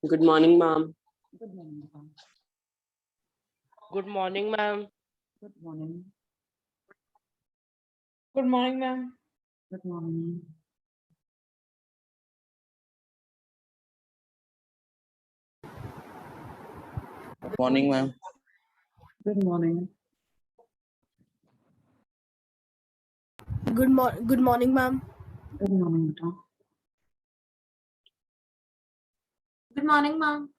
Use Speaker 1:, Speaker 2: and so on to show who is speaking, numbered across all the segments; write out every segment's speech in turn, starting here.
Speaker 1: Good morning, ma'am.
Speaker 2: Good morning, ma'am.
Speaker 3: Good morning, ma'am.
Speaker 2: Good morning.
Speaker 4: Good morning, ma'am.
Speaker 2: Good morning.
Speaker 5: Good morning, ma'am.
Speaker 2: Good morning.
Speaker 6: Good morning, ma'am.
Speaker 2: Good morning, beta.
Speaker 4: Good morning, ma'am.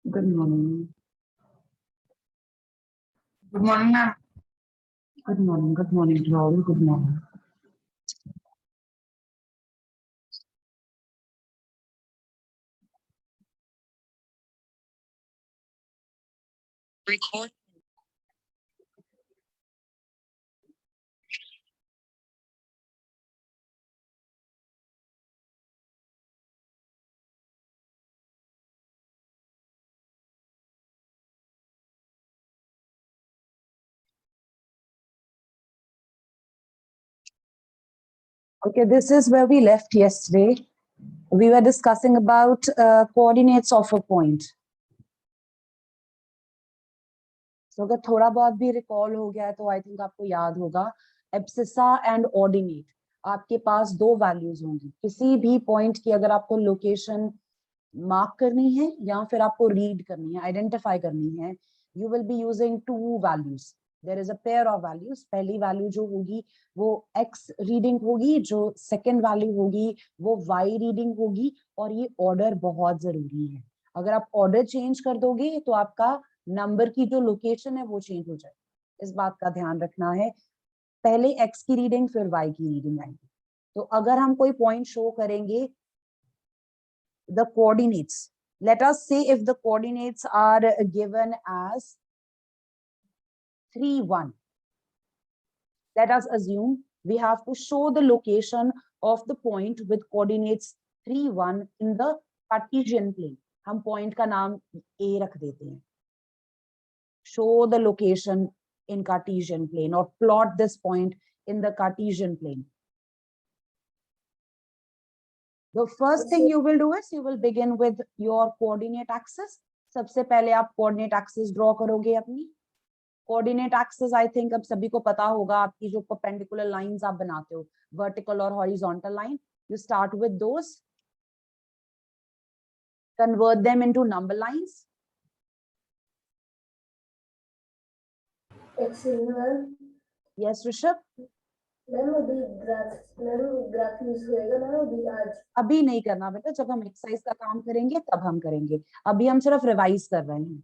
Speaker 2: Good morning.
Speaker 4: Good morning, ma'am.
Speaker 2: Good morning. Good morning to all. Good morning.
Speaker 5: Record.
Speaker 2: Okay, this is where we left yesterday. We were discussing about coordinates of a point. So अगर थोड़ा बहुत भी recall हो गया है तो I think आपको याद होगा एब्सिसा एंड ऑर्डिनेट आपके पास दो वैल्यूज होंगी किसी भी पॉइंट की अगर आपको लोकेशन मार्क करनी है या फिर आपको रीड करनी है आइडेंटिफाई करनी है you will be using two values there is a pair of values पहली वैल्यू जो होगी वो x रीडिंग होगी जो सेकंड वैल्यू होगी वो y रीडिंग होगी और ये ऑर्डर बहुत जरूरी है अगर आप ऑर्डर चेंज कर दोगे तो आपका नंबर की जो लोकेशन है वो चेंज हो जाए इस बात का ध्यान रखना है पहले x की रीडिंग फिर y की रीडिंग आएगी तो अगर हम कोई पॉइंट शो करेंगे the coordinates let us say if the coordinates are given as 3 1 let us assume we have to show the location of the point with coordinates 3 1 in the Cartesian plane हम point का नाम a रख देते हैं show the location in Cartesian plane or plot this point in the Cartesian plane. The first thing you will do is you will begin with your coordinate axis. सबसे पहले आप coordinate axis draw करोगे अपनी coordinate axis I think अब सभी को पता होगा आपकी जो perpendicular lines आप बनाते हो vertical और horizontal line you start with those convert them into number lines. Yes, Rishabh. अभी नहीं करना बेटा जब हम एक्सरसाइज का काम करेंगे तब हम करेंगे अभी हम सिर्फ रिवाइज कर रहे हैं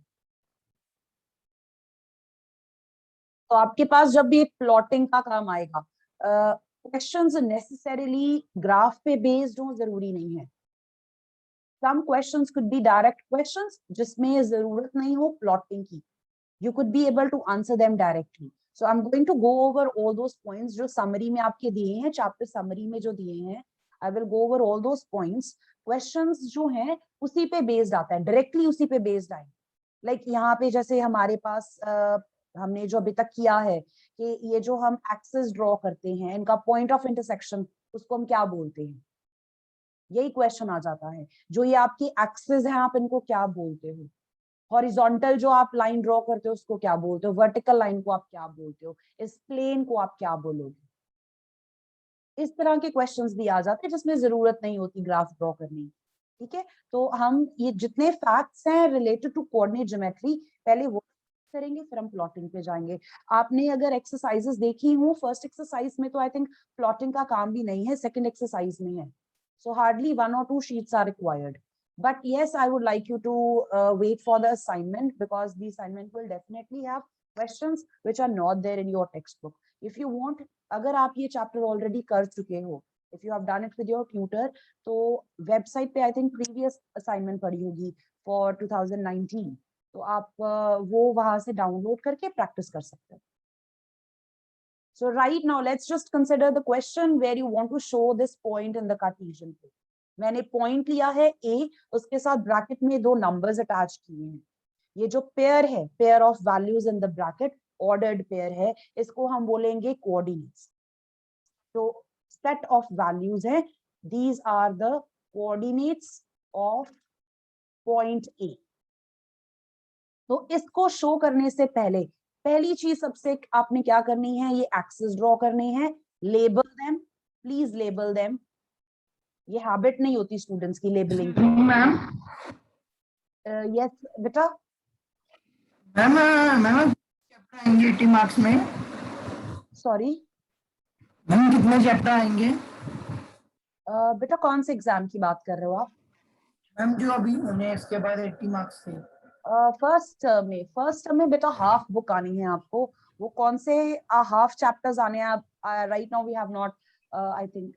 Speaker 2: तो आपके पास जब भी प्लॉटिंग का काम आएगा क्वेश्चंस नेसेसरीली ग्राफ पे बेस्ड हो जरूरी नहीं है some questions could be direct questions जिसमें जरूरत नहीं हो प्लॉटिंग की you could be able to answer them directly. So I'm going to go over all those points जो summary में आपके दिए हैं chapter summary में जो दिए हैं I will go over all those points. Questions जो हैं उसी पे based आता है directly उसी पे based आए like यहाँ पे जैसे हमारे पास हमने जो अभी तक किया है कि ये जो हम axis draw करते हैं इनका point of intersection उसको हम क्या बोलते हैं यही question आ जाता है जो ये आपकी axis है आप इनको क्या बोलते हो हॉरिजॉन्टल जो आप लाइन ड्रॉ करते हो उसको क्या बोलते हो, वर्टिकल लाइन को आप क्या बोलते हो, इस प्लेन को आप क्या बोलोगे। इस तरह के क्वेश्चंस भी आ जाते हैं जिसमें जरूरत नहीं होती ग्राफ ड्रॉ करने की। ठीक है, तो हम ये जितने फैक्ट्स हैं रिलेटेड टू कोऑर्डिनेट ज्योमेट्री पहले वो करेंगे, फिर हम प्लॉटिंग पे जाएंगे। आपने अगर एक्सरसाइजेस देखी हो फर्स्ट एक्सरसाइज में तो आई थिंक प्लॉटिंग का काम भी नहीं है, सेकंड एक्सरसाइज में है। So hardly 1 or 2 sheets are required. But yes, I would like you to wait for the assignment because the assignment will definitely have questions which are not there in your textbook. If you want, अगर आप ये chapter already कर चुके हो, if you have done it with your tutor, तो website पे I think previous assignment पड़ी होगी for 2019. तो आप वो वहां से डाउनलोड करके प्रैक्टिस कर सकते हो। So right now, let's just consider the question where you want to show this point in the Cartesian plane. मैंने point लिया है A, उसके साथ bracket में दो numbers attach किए हैं। ये जो pair है, pair of values in the bracket, ordered pair है, इसको हम बोलेंगे coordinates. तो set of values है, these are the coordinates of point A. तो इसको शो करने से पहले पहली चीज सबसे आपने क्या करनी है, ये एक्सिस ड्रॉ करने हैं, label them, please label them. ये हैबिट नहीं होती स्टूडेंट्स की लेबलिंग की।
Speaker 4: मैम
Speaker 2: यस बेटा।
Speaker 4: मैम मैम चैप्टर आएंगे 80 मार्क्स में?
Speaker 2: सॉरी
Speaker 4: मैम कितने चैप्टर आएंगे?
Speaker 2: बेटा कौन से एग्जाम की बात कर रहे हो आप?
Speaker 4: मैम जो अभी होने इसके बाद 80 मार्क्स थे।
Speaker 2: फर्स्ट में बेटा हाफ बुक आनी है आपको। वो कौन से हाफ चैप्टर्स आने हैं? Right now we have not I think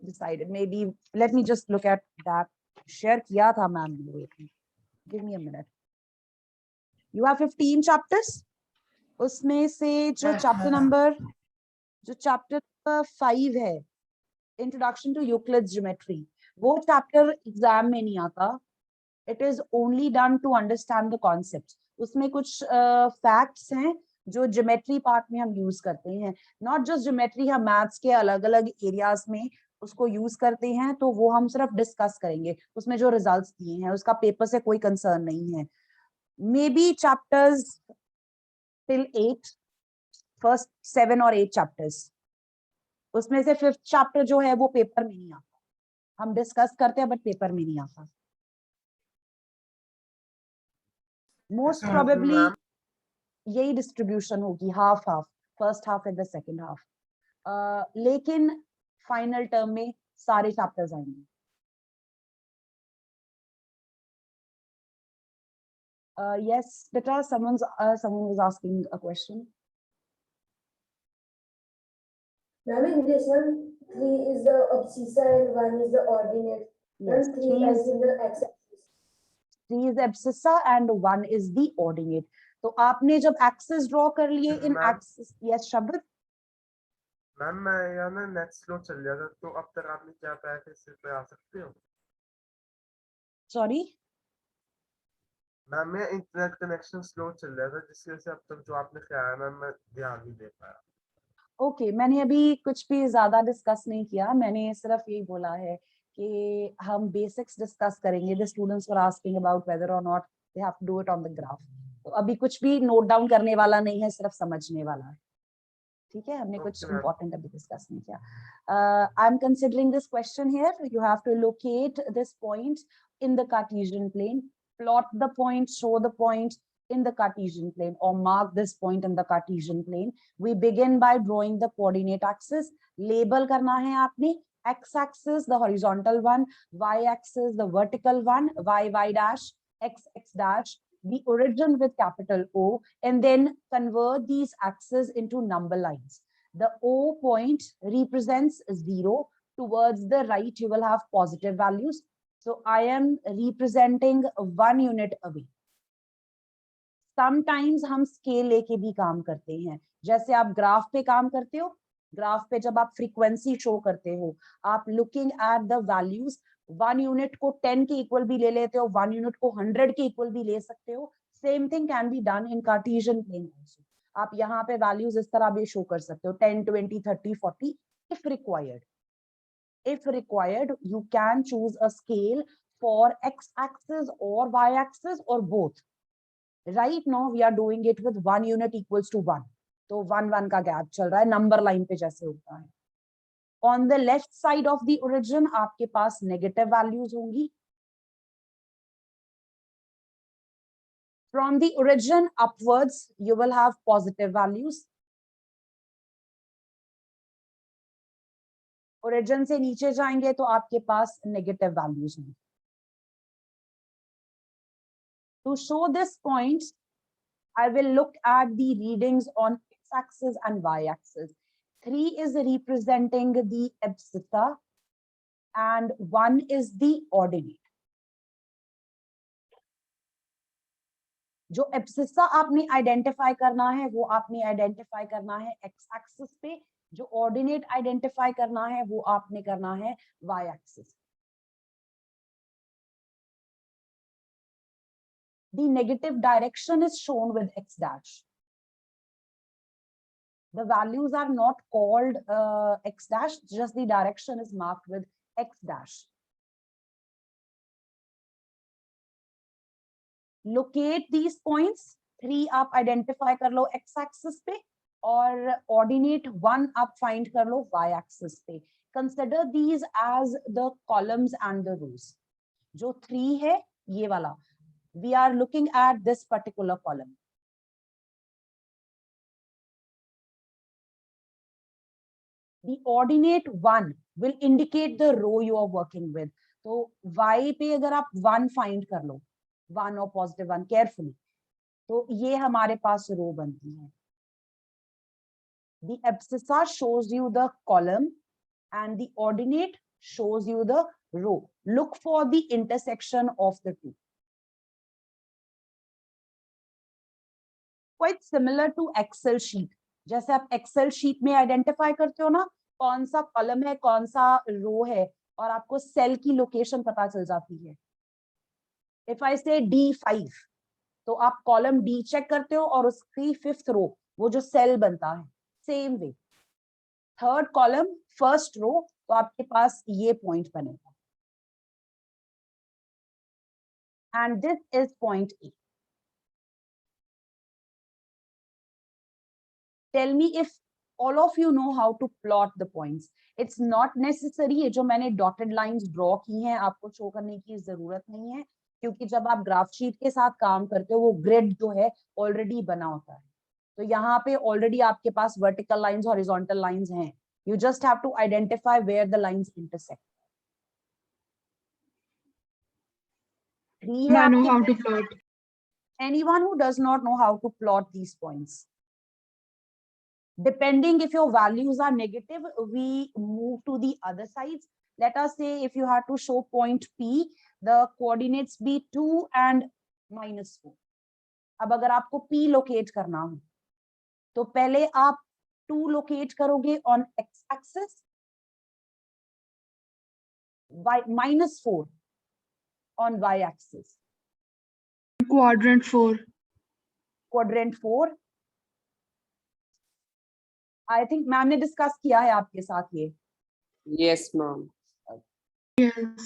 Speaker 2: decided, maybe let me just look at that. Share किया था मैम ने, give me a minute. You have 15 chapters, उसमें से जो चैप्टर नंबर 5 है, इंट्रोडक्शन टू यूक्लिड्स ज्योमेट्री, वो chapter exam में नहीं आता। It is only done to understand the concepts. उसमें कुछ फैक्ट्स हैं जो ज्योमेट्री पार्ट में हम यूज करते हैं, नॉट जस्ट ज्योमेट्री, हम मैथ्स के अलग अलग एरियाज में उसको यूज करते हैं, तो वो हम सिर्फ डिस्कस करेंगे। उसमें जो रिजल्ट्स दिए हैं उसका पेपर से कोई कंसर्न नहीं है। May be chapters till 8, first 7 और 8 चैप्टर्स, उसमें से 5th चैप्टर जो है वो पेपर में नहीं आता। हम डिस्कस करते हैं बट पेपर में नहीं आता। मोस्ट प्रोबेबली यही डिस्ट्रीब्यूशन होगी, half half, first half and the second half. लेकिन फाइनल टर्म में सारे चैप्टर्स आएंगे। yes beta, someone was asking a question.
Speaker 7: Ma'am, in this one, 3 is the abscissa and 1 is the ordinate.
Speaker 2: Yes,
Speaker 7: And 3 lies in the x-axis.
Speaker 2: 3 is the abscissa and 1 is the ordinate. तो आपने जब axis draw कर लिए इन axis, yes शब्द।
Speaker 8: Ma'am मैं यहाँ ना net slow चल गया था, तो अब तक आपने क्या पाया कि इस पे आ सकते हो?
Speaker 2: सॉरी
Speaker 8: मैम मैं इंटरनेट कनेक्शन स्लो चल रहा था जिसकी वजह से अब तक जो आपने किया मैम मैं ध्यान नहीं दे पाया।
Speaker 2: ओके, मैंने अभी कुछ भी ज्यादा डिस्कस नहीं किया, मैंने सिर्फ यही बोला है कि हम बेसिक्स डिस्कस करेंगे। The students were asking about whether और not they have to do it on the graph. तो अभी कुछ भी नोट डाउन करने वाला नहीं है, सिर्फ समझने वाला है। ठीक है, हमने कुछ इंपॉर्टेंट अभी डिस्कस नहीं किया। I am considering this question here, you have to locate this point in the Cartesian plane, plot the point, show the point in the Cartesian plane, or mark this point in the Cartesian plane. We begin by drawing the coordinate axis. Label करना है आपने, x-axis the horizontal one, y-axis the vertical one, y dash, x dash, the origin with capital O, and then convert these axes into number lines. The O point represents 0. Towards the right, you will have positive values. So I am representing 1 unit away. Sometimes हम scale लेके भी काम करते हैं, जैसे आप graph पे काम करते हो। ग्राफ पे जब आप फ्रीक्वेंसी शो करते हो, आप looking at the values, 1 unit को 10 के इक्वल भी ले लेते हो, 1 यूनिट को 100 के इक्वल भी ले सकते हो। Same thing can be done in Cartesian plane also. आप यहाँ पे वैल्यूज इस तरह भी शो कर सकते हो, 10, 20, 30, 40 if required. If required, you can choose a scale for x-axis or y-axis or both. Right now we are doing it with 1 unit equals to 1, तो 1 1 का गैप चल रहा है नंबर लाइन पे जैसे होता है। On the left side of the origin आपके पास नेगेटिव वैल्यूज होंगी। From the origin upwards, you will have positive values. Origin से नीचे जाएंगे तो आपके पास negative values होंगे। To show this point, I will look at the readings on x-axis and y-axis. 3 is representing the abscissa and 1 is the ordinate. जो abscissa आपने identify करना है वो आपने आइडेंटिफाई करना है एक्स एक्सिस पे, जो ऑर्डिनेट आइडेंटिफाई करना है वो आपने करना है y axis. The negative direction is shown with x dash. The values are not called x dash, just the direction is marked with x dash. Locate these points. 3 आप identify कर लो x axis पे और ordinate 1 आप find कर लो y axis पे। Consider these as the columns and the rows. जो 3 है ये वाला, we are looking at this particular column. The ordinate 1 will indicate the row you are working with. तो y पे अगर आप 1 फाइंड कर लो, 1 और पॉजिटिव 1 केयरफुली, तो ये हमारे पास रो बनती है। The abscissa shows you the column and the ordinate shows you the row. Look for the intersection of the two. Quite similar to Excel sheet. जैसे आप Excel sheet में आइडेंटिफाई करते हो ना कौन सा कॉलम है कौन सा रो है और आपको सेल की लोकेशन पता चल जाती है। If I say D5, तो आप कॉलम D चेक करते हो और उसकी 5th रो वो जो सेल बनता है, same way 3rd column 1st रो, तो आपके पास ये पॉइंट बनेगा and this is point A. Tell me if all of you know how to plot the points. It's not necessary, ये जो मैंने dotted lines draw की हैं आपको शो करने की जरूरत नहीं है, क्योंकि जब आप ग्राफ शीट के साथ काम करते हो वो ग्रिड जो है ऑलरेडी बना होता है। तो यहाँ पे ऑलरेडी आपके पास वर्टिकल लाइंस हॉरिजॉन्टल लाइंस हैं, you just have to identify where the lines intersect. 3 है
Speaker 4: I know
Speaker 2: आपके
Speaker 4: how to
Speaker 2: pass.
Speaker 4: plot.
Speaker 2: Anyone who does not know how to plot these points, depending if your values are negative, we move to the other sides. Let us say if you have to show point P, the coordinates be 2 and -4. अब अगर आपको P locate करना हो तो पहले आप 2 locate करोगे on x axis, -4 on y axis,
Speaker 4: Quadrant 4.
Speaker 2: quadrant 4. I think ma'am ने डिस्कस किया है आपके साथ ये।
Speaker 1: Yes, ma'am.
Speaker 4: Yes.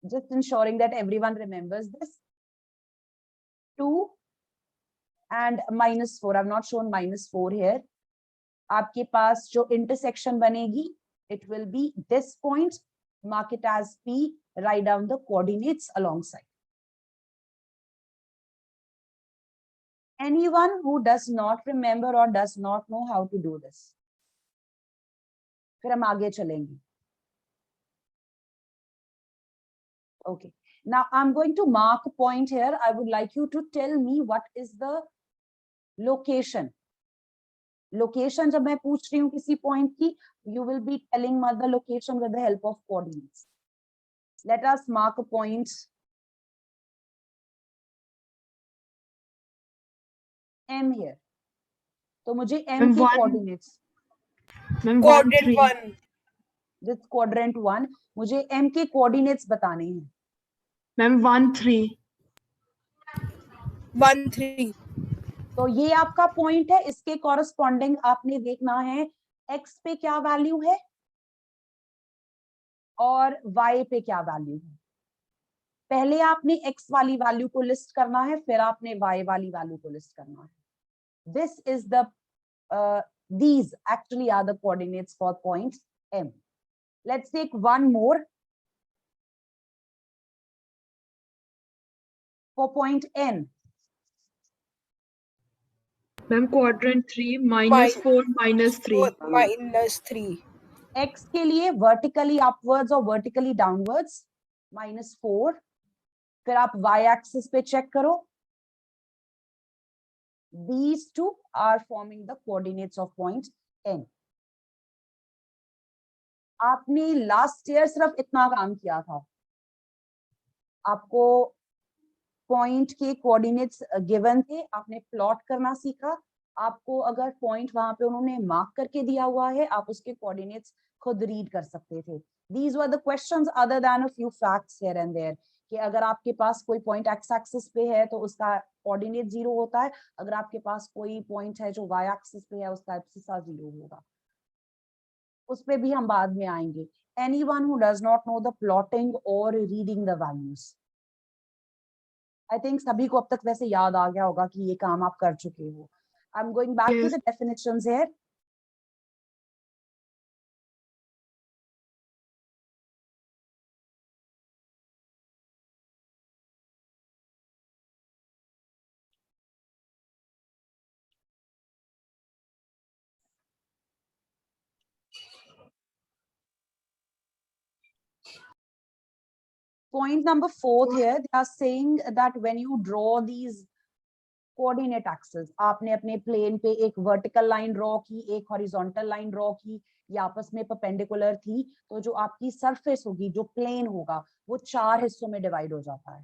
Speaker 2: Just ensuring that everyone remembers this. 2 and -4. I've not shown -4 here. आपके पास जो intersection बनेगी, it will be this point. Mark it as P. Write down the coordinates alongside. Anyone who does not remember or does not know how to do this? फिर हम आगे चलेंगे। Okay. Now I'm going to mark a point here. I would like you to tell me what is the location. Location जब मैं पूछ रही हूँ किसी point की, you will be telling me the location with the help of coordinates. Let us mark a point M here. तो मुझे M के coordinates.
Speaker 4: Ma'am,
Speaker 6: Quadrant
Speaker 4: 1 3.
Speaker 6: 1.
Speaker 2: This quadrant 1. मुझे M के coordinates बताने हैं.
Speaker 4: Ma'am, 1 3.
Speaker 6: 1 3.
Speaker 2: तो ये आपका पॉइंट है, इसके कॉरस्पॉन्डिंग आपने देखना है x पे क्या वैल्यू है और y पे क्या वैल्यू है। पहले आपने x वाली वैल्यू को लिस्ट करना है, फिर आपने y वाली वैल्यू को लिस्ट करना है. This is the these actually are the coordinates for point M. Let's take one more. For point N,
Speaker 9: Ma'am, quadrant 3 minus 4 minus 3.
Speaker 6: -3.
Speaker 2: x के लिए vertically upwards और vertically downwards -4. फिर आप y axis पे check करो. These two are forming the coordinates of point N. आपने last year सिर्फ इतना काम किया था. आपको पॉइंट के कोऑर्डिनेट्स गिवन थे, आपने प्लॉट करना सीखा. आपको अगर पॉइंट वहां पे उन्होंने मार्क करके दिया हुआ है, आप उसके कोऑर्डिनेट्स खुद रीड कर सकते थे. These were the questions other than a few facts here and there. कि अगर आपके पास कोई पॉइंट एक्स एक्सिस पे है तो उसका कोऑर्डिनेट 0 होता है. अगर आपके पास कोई पॉइंट है जो वाई एक्सिस पे है, उसका एब्सिसा 0 होगा. उस पे भी हम बाद में आएंगे. Anyone who does not know the plotting or reading the values. I think सभी को अब तक वैसे याद आ गया होगा कि ये काम आप कर चुके हो. I'm going back to
Speaker 9: Yes.
Speaker 2: the definitions here. Point number 4 here, they are saying that when you draw these coordinate axes, आपने अपने प्लेन पे एक वर्टिकल लाइन ड्रॉ की, एक हॉरिजॉन्टल लाइन ड्रॉ की, ये आपस में परपेंडिकुलर थी, तो जो आपकी सरफेस होगी, जो प्लेन होगा, वो 4 हिस्सों में डिवाइड हो जाता है.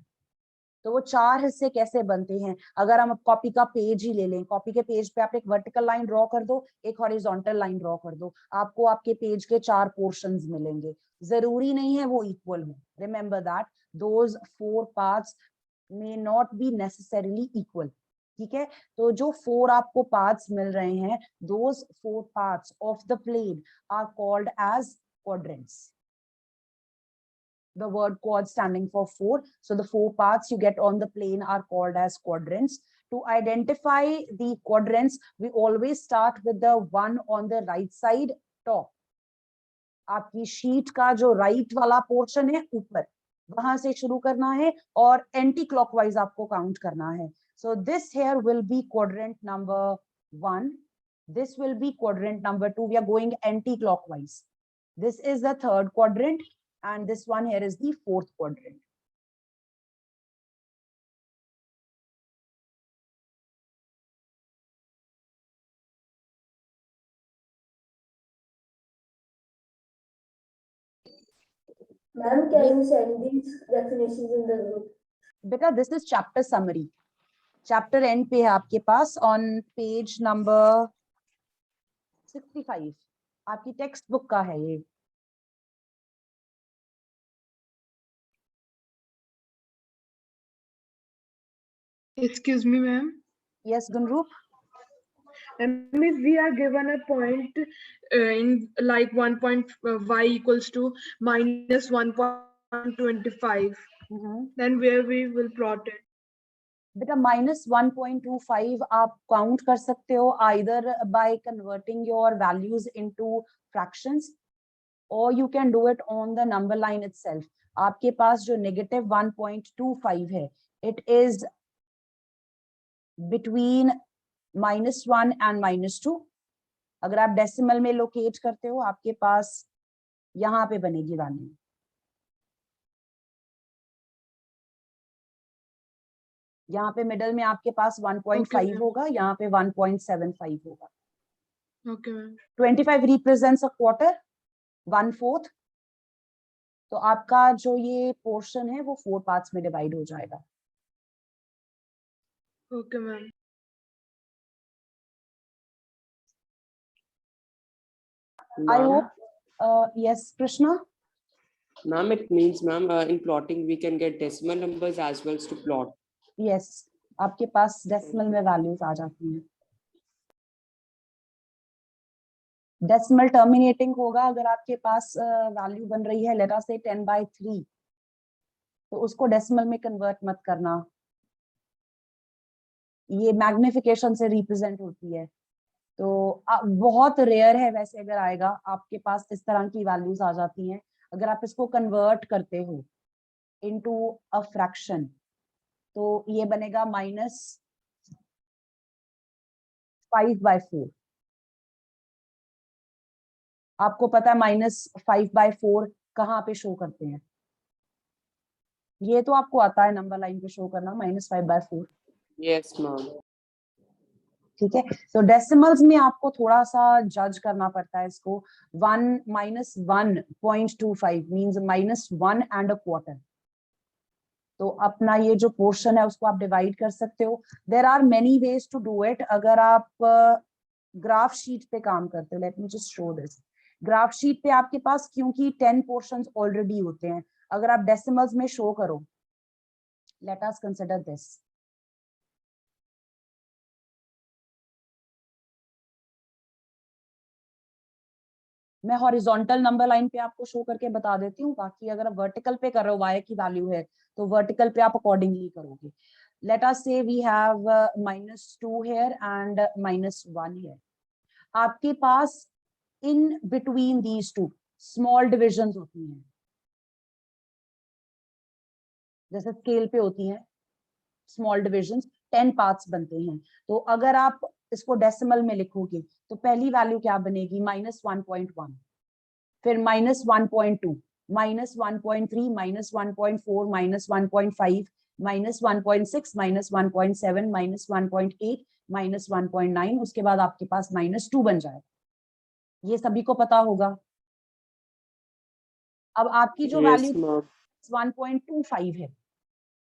Speaker 2: तो वो 4 हिस्से कैसे बनते हैं? अगर हम कॉपी का पेज ही ले लें, कॉपी के पेज पे आप एक वर्टिकल लाइन ड्रॉ कर दो, एक हॉरिजॉन्टल लाइन ड्रॉ कर दो, आपको आपके पेज के 4 पोर्शंस मिलेंगे. जरूरी नहीं है वो इक्वल हो. Remember that those 4 parts may not be necessarily equal. ठीक है, तो जो 4 आपको पार्ट्स मिल रहे हैं, those 4 parts of the plane are called as quadrants. The word quad standing for 4. So the 4 parts you get on the plane are called as quadrants. To identify the quadrants, we always start with the one on the right side top. आपकी sheet का जो right वाला portion है ऊपर, वहां से शुरू करना है और एंटी क्लॉकवाइज आपको काउंट करना है. So this here will be quadrant number 1. This will be quadrant number 2. We are going anti-clockwise. This is the third quadrant. And this one here is the fourth quadrant.
Speaker 7: Ma'am, can you send these definitions in the group?
Speaker 2: Beta, this is chapter summary. Chapter end पे है आपके पास on page number 65. आपकी text book का है ये.
Speaker 9: Excuse me, ma'am.
Speaker 2: Yes, Gunrup.
Speaker 9: And if we are given a point in like 1 point y equals to minus 1.25, then where we will plot it?
Speaker 2: बेटा -1.25 आप count कर सकते हो either by converting your values into fractions or you can do it on the number line itself. आपके पास जो -1.25 है, it is between -1 and -2. अगर आप डेसिमल में लोकेट करते हो, आपके पास यहाँ पे बनेगी वैल्यू. यहाँ पे मिडल में आपके पास 1.5 होगा, यहाँ पे 1.75 होगा.
Speaker 9: Okay, ma'am.
Speaker 2: 25 represents a quarter, 1/4. तो आपका जो ये पोर्शन है वो 4 पार्ट्स में डिवाइड हो जाएगा.
Speaker 9: Okay, ma'am.
Speaker 2: I hope, yes, Krishna.
Speaker 1: Ma'am, it means, ma'am, in plotting we can get decimal numbers as well as to plot.
Speaker 2: Yes, आपके पास डेसिमल में वैल्यूज आ जाती हैं. डेसिमल टर्मिनेटिंग होगा अगर आपके पास वैल्यू बन रही है लेट अस से 10/3, तो उसको डेसिमल में कन्वर्ट मत करना, ये मैग्निफिकेशन से रिप्रेजेंट होती है। तो बहुत रेयर है वैसे, अगर आएगा आपके पास इस तरह की वैल्यूज आ जाती हैं। अगर आप इसको कन्वर्ट करते हो इनटू अ फ्रैक्शन तो ये बनेगा -5/4। आपको पता है -5/4 कहाँ पे शो करते हैं? ये तो आपको आता है नंबर लाइन पे शो करना, -5/4।
Speaker 1: Yes, ma'am.
Speaker 2: ठीक है, तो डेसिमल्स में आपको थोड़ा सा जज करना पड़ता है इसको। 1 -1.25 मींस -1.25। तो अपना ये जो पोर्शन है उसको आप डिवाइड कर सकते हो। There are many ways to do it. अगर आप ग्राफ शीट पे काम करते हो, let me just show this. Graph sheet पे आपके पास क्योंकि 10 पोर्शंस ऑलरेडी होते हैं, अगर आप डेसिमल्स में शो करो, लेट अस कंसिडर दिस। मैं हॉरिजॉन्टल नंबर लाइन पे आपको शो करके बता देती हूँ, बाकी अगर आप वर्टिकल पे कर रहे हो, वाई की वैल्यू है तो वर्टिकल पे आप अकॉर्डिंगली करोगे। Let us say we have -2 here and -1 here. आपके पास in between these two small divisions होती हैं, जैसे स्केल पे होती हैं स्मॉल डिविजन्स, 10 पार्ट्स बनते हैं। तो अगर आप इसको डेसिमल में लिखोगे तो पहली वैल्यू क्या बनेगी? -1.1, फिर -1.2, -1.3, -1.4, -1.5, -1.6, -1.7, -1.8, -1.9, उसके बाद आपके पास -2 बन जाएगा। ये सभी को पता होगा। अब आपकी जो
Speaker 1: Yes,
Speaker 2: वैल्यू
Speaker 1: ma'am.
Speaker 2: 1.25 है,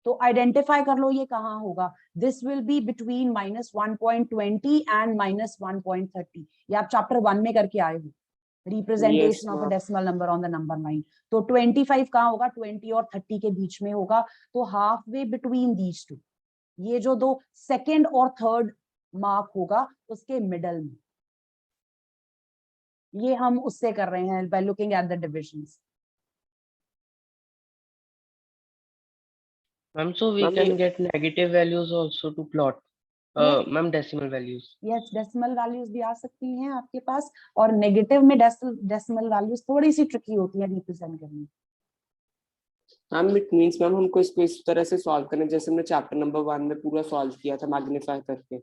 Speaker 2: तो आइडेंटिफाई कर लो ये कहाँ होगा। This will be between -1.20 and -1.30। ये आप चैप्टर 1 में करके आए हो, representation of a
Speaker 1: ma'am.
Speaker 2: Decimal number on the number line. तो 25 कहाँ होगा? 20 और 30 के बीच में होगा। तो half way between these to, ये जो दो सेकेंड और थर्ड मार्क होगा उसके मिडल में, ये हम उससे कर रहे हैं by looking at the divisions.
Speaker 3: Ma'am, so we
Speaker 1: Ma'am,
Speaker 3: can get negative values also to plot.
Speaker 2: Yes.
Speaker 3: Ma'am, decimal values.
Speaker 2: Yes, decimal values भी आ सकती हैं आपके पास, और नेगेटिव में डेसिमल वैल्यूज थोड़ी सी ट्रिकी होती है रिप्रेजेंट करनी।
Speaker 1: मैम इट मींस मैम हमको इसको इस तरह से सॉल्व करना है जैसे हमने चैप्टर नंबर 1 में पूरा सॉल्व किया था मैग्नीफाई करके।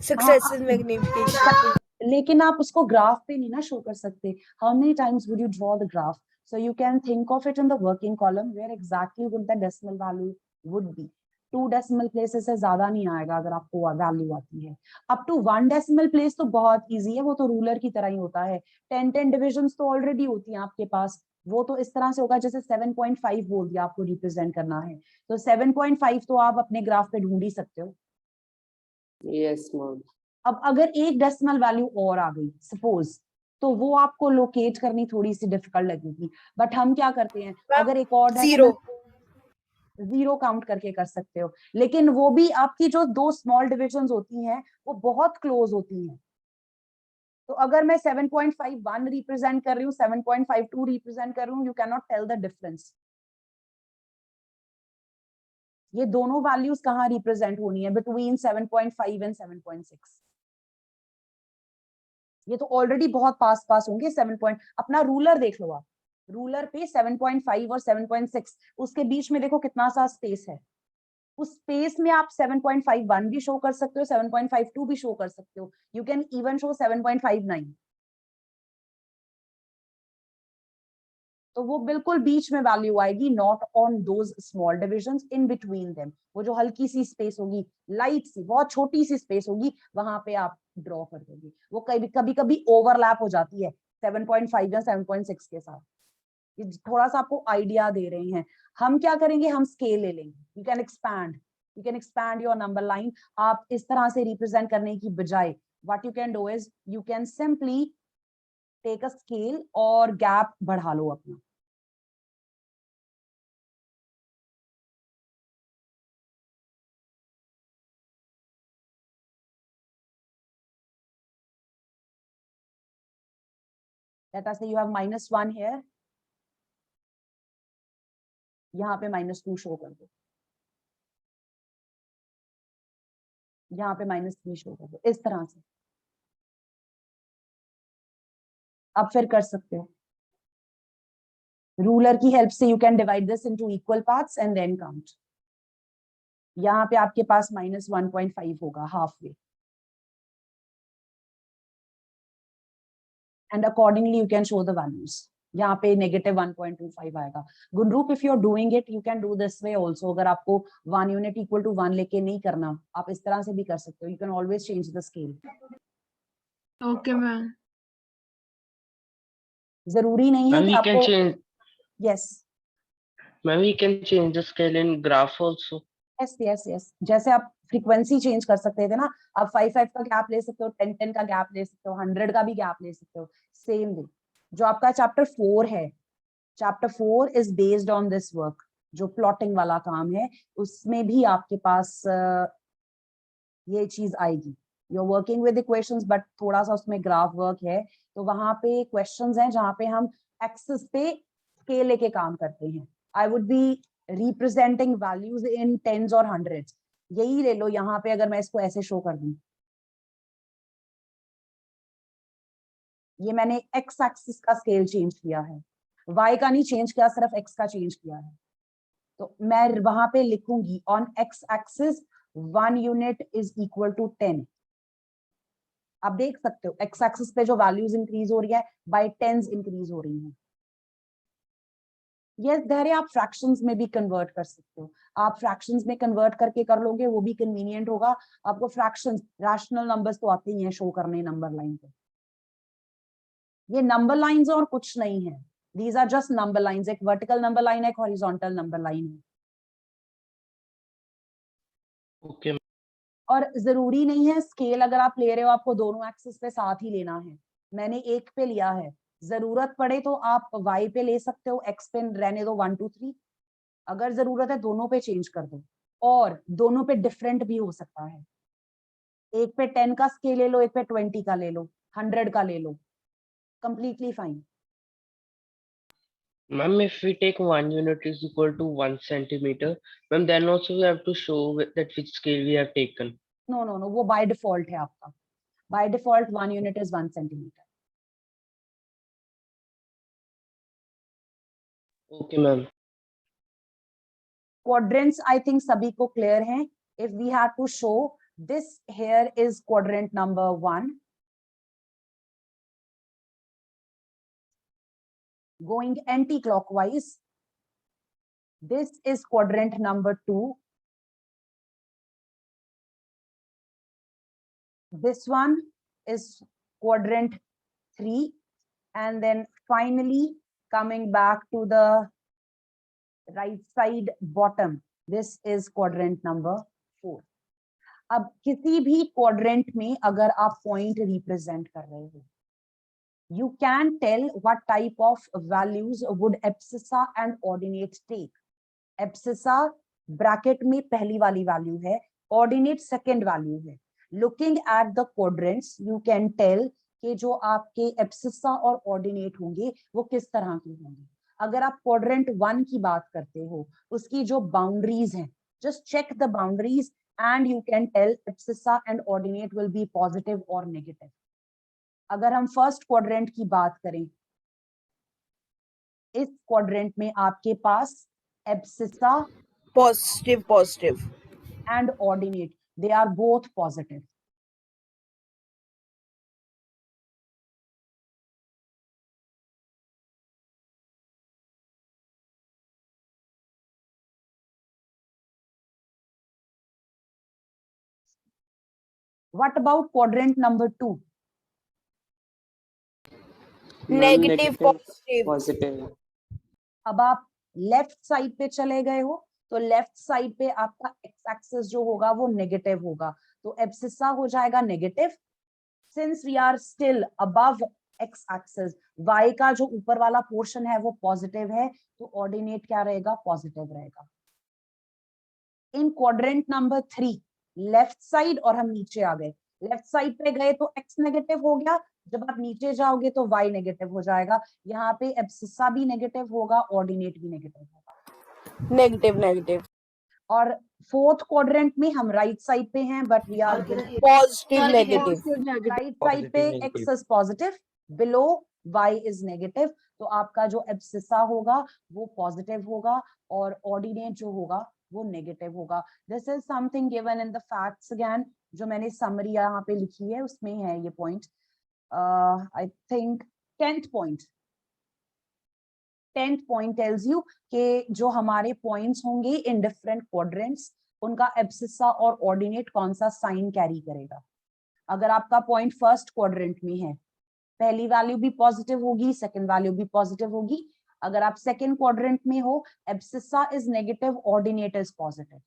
Speaker 6: Successive magnification.
Speaker 2: लेकिन आप उसको ग्राफ पे नहीं ना शो कर सकते। How many times would you draw the graph? So you can think of it in the working column where exactly would the decimal value would be. 2 decimal places से ज्यादा नहीं आएगा अगर आपको वैल्यू आती है। अप टू 1 डेसिमल प्लेस तो बहुत इजी है, वो तो रूलर की तरह ही होता है। 10 डिविजन्स तो ऑलरेडी होती हैं आपके पास, वो तो इस तरह से होगा जैसे 7.5 बोल दिया आपको रिप्रेजेंट करना है, तो 7.5 तो आप अपने ग्राफ पे ढूंढ ही सकते हो।
Speaker 1: Yes ma'am.
Speaker 2: अब अगर एक डेसिमल वैल्यू और आ गई सपोज, तो वो आपको लोकेट करनी थोड़ी सी डिफिकल्ट लगेगी। बट हम क्या करते हैं, अगर एक और
Speaker 6: Zero.
Speaker 2: जीरो काउंट करके कर सकते हो, लेकिन वो भी आपकी जो दो स्मॉल डिविजन्स होती हैं वो बहुत क्लोज होती हैं। तो अगर मैं 7.51 रिप्रेजेंट कर रही हूँ, 7.52 रिप्रेजेंट कर रही हूँ, you can not tell the difference. ये दोनों वैल्यूज कहाँ रिप्रेजेंट होनी है? Between 7.5 and 7.6। ये तो ऑलरेडी बहुत पास पास होंगे 7 पॉइंट। अपना रूलर देख लो आप, रूलर पे 7.5 और 7.6, उसके बीच में देखो कितना सा स्पेस है। उस स्पेस में आप 7.51 भी शो कर सकते हो, 7.52 भी शो कर सकते हो, यू कैन इवन शो 7.59। तो वो बिल्कुल बीच में वैल्यू आएगी, not on those small divisions, in between them. वो जो हल्की सी स्पेस होगी, लाइट सी बहुत छोटी सी स्पेस होगी, वहां पे आप ड्रॉ कर दोगे। वो कभी कभी ओवरलैप हो जाती है 7.5 या 7.6 के साथ। ये थोड़ा सा आपको आइडिया दे रहे हैं। हम क्या करेंगे, हम स्केल ले लेंगे। You can expand your number line. आप इस तरह से रिप्रेजेंट करने की बजाय what you can do is you can simply take a scale और गैप बढ़ा लो अपना। Let us say you have -1 here. यहाँ पे -2 शो कर दो, यहाँ पे -3 शो कर दो, इस तरह से आप फिर कर सकते हो। रूलर की हेल्प से you can divide this into equal parts and then count. यहाँ पे आपके पास -1.5 होगा half way, and accordingly you can show the values. यहाँ पे -1.25 आएगा। गुनरूप, if you are doing it you can do this way also. अगर आपको 1 यूनिट इक्वल टू 1 लेके नहीं करना, आप इस तरह से भी कर सकते हो। You can always change the scale.
Speaker 9: Okay, ma'am.
Speaker 2: जरूरी नहीं है
Speaker 3: Ma'am,
Speaker 2: कि
Speaker 3: we can
Speaker 2: आपको
Speaker 3: change.
Speaker 2: Yes
Speaker 3: Ma'am, we can change the scale in graph also.
Speaker 2: Yes, जैसे आप फ्रीक्वेंसी चेंज कर सकते थे ना, आप 5 का गैप ले सकते हो, 10 का गैप ले सकते हो, 100 का भी गैप ले सकते हो। सेम वे जो आपका चैप्टर 4 है, chapter 4 is based on this work. जो प्लॉटिंग वाला काम है उसमें भी आपके पास ये चीज आएगी। You are working with equations but थोड़ा सा उसमें ग्राफ वर्क है, तो वहां पे क्वेश्चंस हैं जहां पे हम एक्सिस पे स्केल लेके काम करते हैं। I would be representing values in tens और हंड्रेड्स। यही ले लो, यहाँ पे अगर मैं इसको ऐसे शो कर दूं, ये मैंने एक्स एक्सिस का स्केल चेंज किया है, वाई का नहीं चेंज किया, सिर्फ एक्स का चेंज किया है। तो मैं वहां पे लिखूंगी on x axis 1 unit is equal to 10। आप देख सकते हो एक्स एक्सिस पे जो वैल्यूज इंक्रीज हो रही है बाय टेंस इंक्रीज हो रही हैं। यस धैर्य, आप फ्रैक्शंस में भी कन्वर्ट कर सकते हो। आप फ्रैक्शंस में कन्वर्ट करके कर लोगे, वो भी कन्वीनियंट होगा आपको। फ्रैक्शंस रैशनल नंबर्स तो आते ही हैं शो करने नंबर लाइन पे। ये नंबर लाइंस और कुछ नहीं है, these are just number lines. एक वर्टिकल नंबर लाइन है, एक हॉरिजॉन्टल नंबर लाइन है।
Speaker 3: Okay.
Speaker 2: और जरूरी नहीं है स्केल अगर आप ले रहे हो आपको दोनों एक्सिस पे साथ ही लेना है। मैंने एक पे लिया है, जरूरत पड़े तो आप वाई पे ले सकते हो, एक्स पे रहने दो 1 2 3। अगर जरूरत है दोनों पे चेंज कर दो, और दोनों पे डिफरेंट भी हो सकता है। एक पे 10 का स्केल ले लो, एक पे 20 का ले लो, 100 का ले लो, completely fine.
Speaker 3: Ma'am, if we take 1 unit is equal to 1 centimeter, ma'am, then also we have to show that which scale we have taken.
Speaker 2: No no no, वो बाय डिफॉल्ट है आपका। By default 1 unit is 1 centimetre.
Speaker 3: Okay, ma'am.
Speaker 2: Quadrants I think सभी को clear है। If we had to show this, here is quadrant number 1, going anti-clockwise. This is quadrant number 2. This one is quadrant 3, and then finally coming back to the right side bottom, this is quadrant number 4. अब किसी भी quadrant में अगर आप point represent कर रहे हो, you can tell what type of values would abscissa and ordinate take. Abscissa bracket में पहली वाली वैल्यू है, ऑर्डिनेट सेकेंड वैल्यू है। Looking at the quadrants you can tell कि जो आपके एब्सिसा और ऑर्डिनेट होंगे वो किस तरह के होंगे। अगर आप क्वाड्रेंट 1 की बात करते हो, उसकी जो बाउंड्रीज हैं, just check the boundaries and you can tell abscissa and ordinate will be positive और नेगेटिव। अगर हम फर्स्ट क्वाड्रेंट की बात करें, इस क्वाड्रेंट में आपके पास abscissa
Speaker 6: positive.
Speaker 2: and ordinate, they are both positive. What about quadrant number 2?
Speaker 6: Negative, positive.
Speaker 1: Positive.
Speaker 2: अब आप लेफ्ट साइड पे चले गए हो, तो लेफ्ट साइड पे आपका एक्स एक्सिस जो होगा वो नेगेटिव होगा, तो एब्सिसा हो जाएगा negative. Since we are still above x axis, y का जो ऊपर वाला पोर्शन है वो पॉजिटिव है, तो ऑर्डिनेट क्या रहेगा, पॉजिटिव रहेगा। इन क्वाड्रेंट नंबर 3 लेफ्ट साइड, और हम नीचे आ गए, लेफ्ट साइड पे गए तो एक्स नेगेटिव हो गया, जब आप नीचे जाओगे तो वाई नेगेटिव हो जाएगा। यहाँ पे एब्सिसा भी नेगेटिव होगा, ऑर्डिनेट भी नेगेटिव होगा।
Speaker 6: Negative, negative.
Speaker 2: और फोर्थ क्वाड्रेंट में हम राइट साइड पे हैं, but we are
Speaker 6: Positive, negative.
Speaker 9: Negative.
Speaker 2: Right side पे x is positive, below y is negative, तो आपका जो एब्सिसा होगा वो पॉजिटिव होगा और ऑर्डिनेट जो होगा वो नेगेटिव होगा. This is something given in the facts again, जो मैंने समरी यहाँ पे लिखी है उसमें है ये point. I think 10th point tells you कि जो हमारे पॉइंट्स होंगे इन डिफरेंट क्वाड्रेंट्स, उनका एब्सिसा और ऑर्डिनेट कौन सा साइन कैरी करेगा. अगर आपका पॉइंट फर्स्ट क्वाड्रेंट में है, पहली वैल्यू भी पॉजिटिव होगी, सेकंड वैल्यू भी पॉजिटिव होगी. अगर आप सेकंड क्वाड्रेंट में हो, abscissa is negative, ordinate is positive.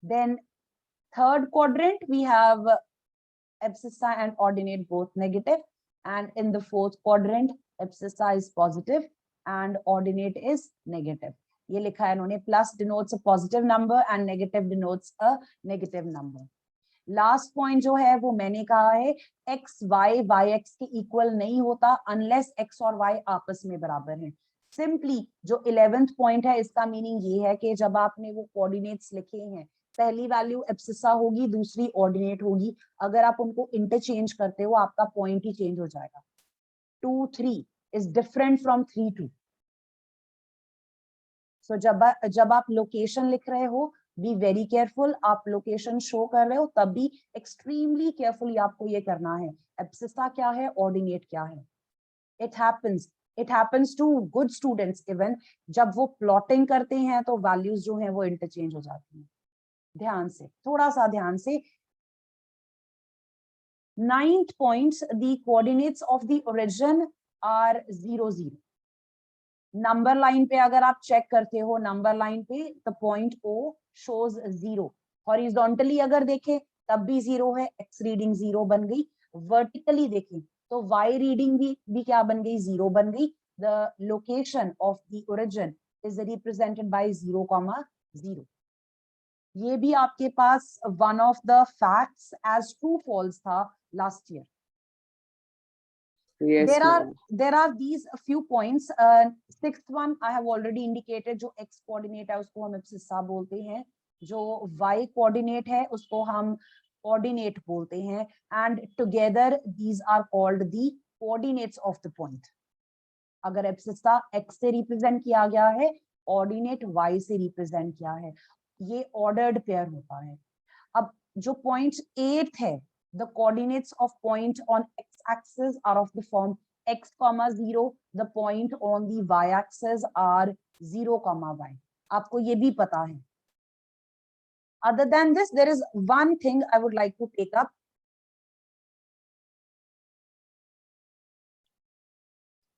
Speaker 2: Then third quadrant we have abscissa and ordinate both negative, and in the fourth quadrant abscissa is positive and ordinate is negative. ये लिखा है इन्होंने, plus denotes a positive number and negative denotes a negative number. Last point जो है वो मैंने कहा है x y y x के इक्वल नहीं होता अनलेस x और y आपस में बराबर हैं. सिंपली जो 11th पॉइंट है इसका मीनिंग ये है कि जब आपने वो कोऑर्डिनेट्स लिखे हैं, पहली वैल्यू एब्सिसा होगी, दूसरी ऑर्डिनेट होगी, अगर आप उनको इंटरचेंज करते हो आपका पॉइंट ही चेंज हो जाएगा. 2 3 इज डिफरेंट फ्रॉम 3 2. सो जब आप लोकेशन लिख रहे हो, बी वेरी केयरफुल. आप लोकेशन शो कर रहे हो तब भी एक्सट्रीमली केयरफुली आपको ये करना है, एब्सिसा क्या है, ऑर्डिनेट क्या है. It happens to good students even. जब वो प्लॉटिंग करते हैं तो वैल्यूज जो हैं वो इंटरचेंज हो जाती हैं. ध्यान से, थोड़ा सा ध्यान से. 9th points, the coordinates of the origin are 0 0. Number line पे अगर आप चेक करते हो, नंबर लाइन पे the point O shows 0. Horizontally अगर देखें तब भी 0 है, x रीडिंग 0 बन गई. वर्टिकली देखें तो y रीडिंग भी क्या बन गई, 0 बन गई. The location of the origin is represented by 0, 0. ये भी आपके पास one of the facts as true false था last year.
Speaker 1: Yes,
Speaker 2: there are these few points. Sixth one I have already indicated, जो x coordinate है उसको हम abscissa बोलते हैं, जो y coordinate है उसको हम ordinate बोलते हैं, and together these are called the coordinates of the point. अगर एब्सिसा x से रिप्रेजेंट किया गया है, ऑर्डिनेट y से रिप्रेजेंट किया है, ये ऑर्डर्ड पेयर होता है. अब जो पॉइंट 8 है, the coordinates of point on x-axis are of the form x, 0. The point on the y-axis are 0, y. आपको ये भी पता है. Other than this, there is one thing I would like to take up.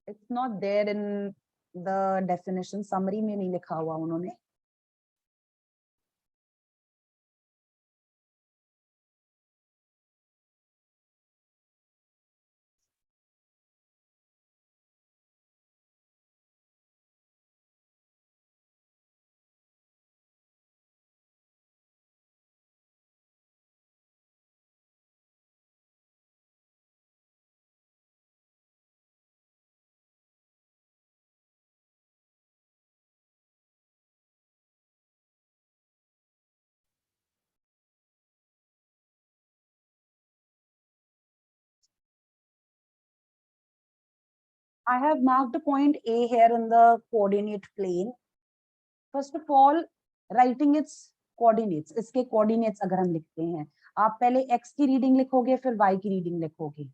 Speaker 2: It's not there in the definition summary में नहीं लिखा हुआ उन्होंने. I have marked the point A here in the coordinate plane. First of all, writing its coordinates. इसके coordinates अगर हम लिखते हैं, आप पहले x की रीडिंग लिखोगे, फिर y की रीडिंग लिखोगे.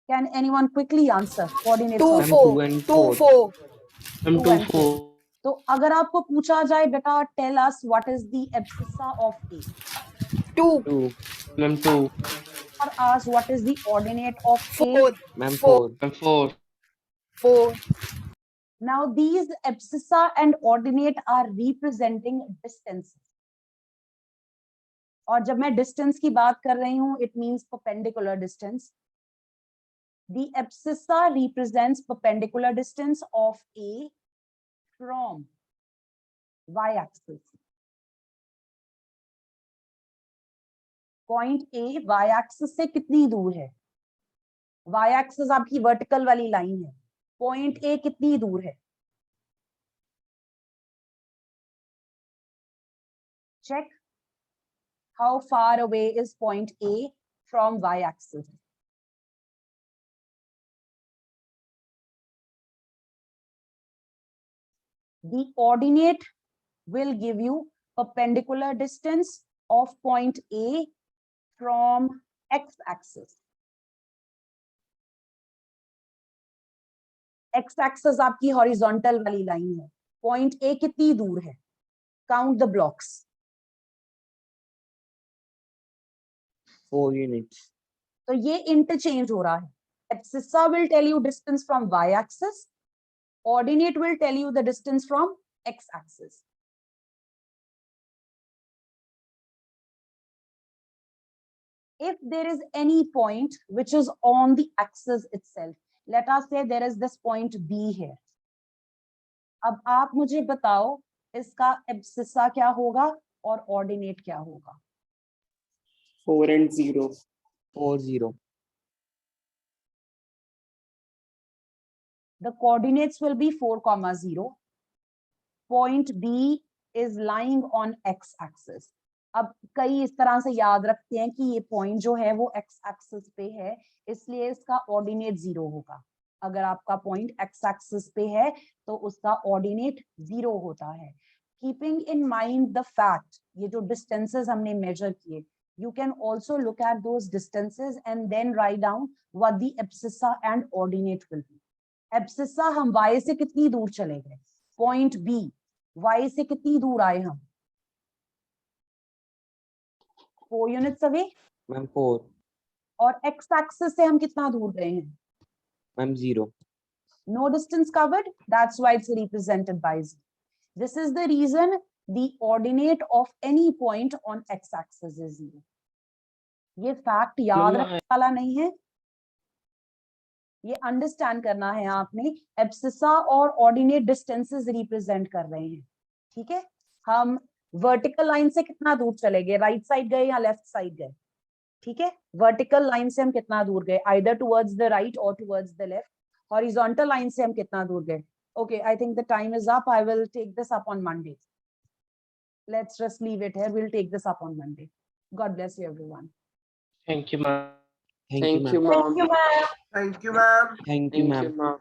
Speaker 2: Can anyone quickly answer coordinates?
Speaker 6: 2
Speaker 3: I'm
Speaker 6: 4
Speaker 3: 2 and
Speaker 6: 2
Speaker 3: 4.
Speaker 6: 4.
Speaker 3: I'm 2 4.
Speaker 2: तो अगर आपको पूछा जाए बेटा, tell us what is the abscissa of A,
Speaker 6: 2
Speaker 3: 2. I'm 2.
Speaker 2: or ask what is the ordinate of A.
Speaker 6: 4
Speaker 5: Ma'am,
Speaker 6: 4
Speaker 5: 4.
Speaker 3: I'm 4.
Speaker 6: 4.
Speaker 2: Now these abscissa and ordinate are representing distances. और जब मैं distance की बात कर रही हूँ, it means perpendicular distance. The abscissa represents perpendicular distance of A from y-axis. Point A y-axis से कितनी दूर है? वाई एक्सिस आपकी वर्टिकल वाली लाइन है, पॉइंट ए कितनी दूर है? Check how far away is point A from y axis. The ordinate will give you perpendicular distance of point A from x-axis. X-axis आपकी horizontal वाली लाइन है. Point A कितनी दूर है? Count the blocks.
Speaker 5: 4 units.
Speaker 2: तो ये interchange हो रहा है. Abscissa will tell you distance from y-axis. Ordinate will tell you the distance from x-axis. If there is any point which is on the axis itself, let us say there is this point B here. अब आप मुझे बताओ इसका abscissa क्या होगा और ordinate क्या होगा?
Speaker 1: 4 and 0.
Speaker 5: 4 0.
Speaker 2: The coordinates will be 4, 0. Point B is lying on x-axis. अब कई इस तरह से याद रखते हैं कि ये पॉइंट जो है वो x-axis पे है, इसलिए इसका ऑर्डिनेट 0 होगा. अगर आपका पॉइंट x-axis पे है तो उसका ऑर्डिनेट 0 होता है. Keeping in mind the fact, ये जो डिस्टेंसेस हमने मेजर किए, you can also look at those distances and then write down what the abscissa and ordinate will be. Abscissa हम y से कितनी दूर चले गए? Point B, y से कितनी दूर आए हम? 4 units away.
Speaker 5: Ma'am 4.
Speaker 2: और x axis से हम कितना दूर गए हैं?
Speaker 5: Ma'am 0.
Speaker 2: No distance covered. That's why it's represented by 0. This is the reason the ordinate of any point on x axis is 0. ये फैक्ट याद रखने वाला नहीं है, ये अंडरस्टैंड करना है आपने. एब्सिसा और ऑर्डिनेट डिस्टेंसेस रिप्रेजेंट कर रहे हैं. ठीक है, हम वर्टिकल लाइन से कितना दूर चले गए? राइट साइड गए या लेफ्ट साइड गए? ठीक है, वर्टिकल लाइन से हम कितना दूर गए? आइदर टुवर्ड्स द राइट और towards the left. Horizontal line से हम कितना दूर गए? Okay, I think the time is up. I will take this up on Monday. Let's just leave it here. We'll take this up on Monday. God bless you, everyone.
Speaker 3: Thank you, ma'am.
Speaker 1: Thank you,
Speaker 5: ma'am.
Speaker 1: ma'am.
Speaker 8: Thank you, ma'am.
Speaker 5: Thank you, ma'am.
Speaker 1: ma'am.